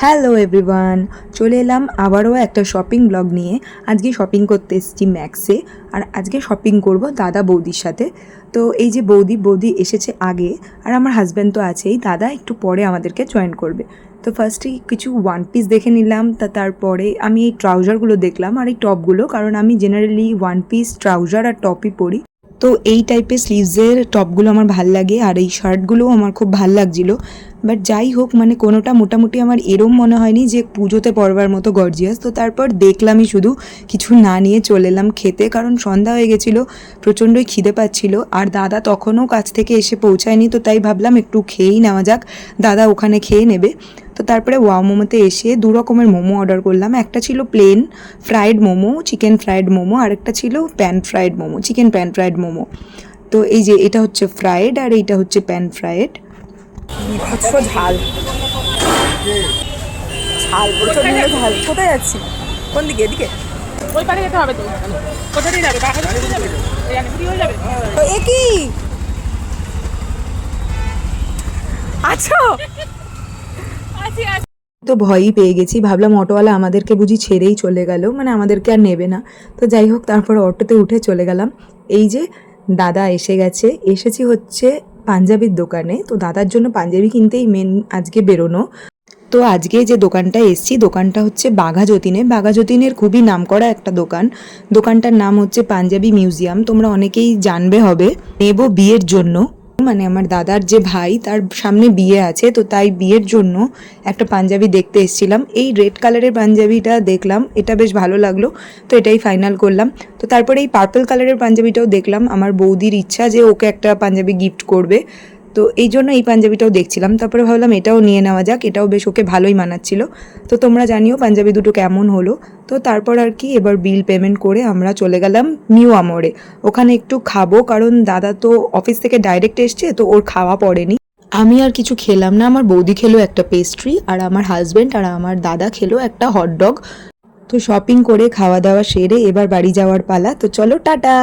Hello everyone, চলে এলাম আবারও একটা শপিং ব্লগ নিয়ে। আজকে শপিং করতে এসেছি ম্যাক্সে, আর আজকে শপিং করব দাদা বৌদির সাথে। তো এই যে বৌদি এসেছে আগে, আর আমার হাজব্যান্ড তো আছেই, দাদা একটু পরে আমাদেরকে জয়েন করবে। তো ফার্স্টেই কিছু ওয়ান পিস দেখে নিলাম, তারপরে আমি এই ট্রাউজারগুলো দেখলাম আর এই টপগুলো, কারণ আমি জেনারেলি ওয়ান পিস ট্রাউজার আর টপই পরি। তো এই টাইপের স্লিভসের টপগুলো আমার ভাল লাগে, আর এই শার্টগুলোও আমার খুব ভাল লাগছিলো। বাট যাই হোক, মানে কোনোটা মোটামুটি আমার এরম মনে হয়নি যে পুজোতে পরবার মতো গর্জিয়াস। তো তারপর দেখলামই শুধু, কিছু না নিয়ে চলে এলাম খেতে, কারণ সন্ধ্যা হয়ে গেছিলো, প্রচণ্ডই খিদে পাচ্ছিল। আর দাদা তখনও কাছ থেকে এসে পৌঁছায়নি, তো তাই ভাবলাম একটু খেয়েই নেওয়া যাক, দাদা ওখানে খেয়ে নেবে। তো তারপরে ওয়াও মোমোতে এসে দু রকমের মোমো অর্ডার করলাম। একটা ছিল plain fried momo, chicken fried momo, আর একটা ছিল pan fried momo, chicken pan fried momo. তো এই যে এটা হচ্ছে ফ্রাইড আর এইটা হচ্ছে প্যান ফ্রাইড। বিভৎস ঝাল ঝাল প্রচন্ড ঝাল। কোথায় যাচ্ছি? কোন দিকে? এদিকে? ওই পারে যেতে হবে তো। কোথা দিয়ে যাবে? বাহার দিকে যাবে? এই আগে হয়ে যাবে। তো এ কি আছো? আছি আছি। তো ভয়ই পেয়ে গেছি, ভাবলাম অটোওয়ালা আমাদেরকে বুঝি ছেড়েই চলে গেল, মানে আমাদেরকে আর নেবে না। তো যাই হোক, তারপর অটোতে উঠে চলে গেলাম। এই যে দাদা এসে গেছে, এসেছি হচ্ছে পাঞ্জাবির দোকানে। তো দাদার জন্য পাঞ্জাবি কিনতেই মেন আজকে বেরোনো। তো আজকে যে দোকানটা এসছি, দোকানটা হচ্ছে বাঘা যতীনে। বাঘা যতীনের খুবই নামকরা একটা দোকান। দোকানটার নাম হচ্ছে পাঞ্জাবি মিউজিয়াম, তোমরা অনেকেই জানবে হবে। নেব বিয়ের জন্য, মানে আমার দাদার যে ভাই, তার সামনে বিয়ে আছে, তো তাই বিয়ের জন্য একটা পাঞ্জাবি দেখতে এসেছিলাম। এই রেড কালারের পাঞ্জাবিটা দেখলাম, এটা বেশ ভালো লাগলো, তো এটাই ফাইনাল করলাম। তো তারপরে এই পার্পল কালারের পাঞ্জাবিটাও দেখলাম, আমার বৌদির ইচ্ছা যে ওকে একটা পাঞ্জাবি গিফট করবে, তো এই জন্য এই পাঞ্জাবিটাও দেখছিলাম। তারপরে ভাবলাম এটাও নিয়ে নেওয়া যাক, এটাও বেশ ওকে ভালোই মানাচ্ছিল। তো তোমরা জানিও পাঞ্জাবি দুটো কেমন হলো। তো তারপর আর কি, এবার বিল পেমেন্ট করে আমরা চলে গেলাম নিউ আমরে। ওখানে একটু খাবো, কারণ দাদা তো অফিস থেকে ডাইরেক্ট এসছে, তো ওর খাওয়া পড়েনি। আমি আর কিছু খেলাম না, আমার বৌদি খেলো একটা পেস্ট্রি, আর আমার হাজব্যান্ড আর আমার দাদা খেলো একটা হটডগ। তো শপিং করে খাওয়া দাওয়া সেরে এবার বাড়ি যাওয়ার পালা। তো চলো টাটা।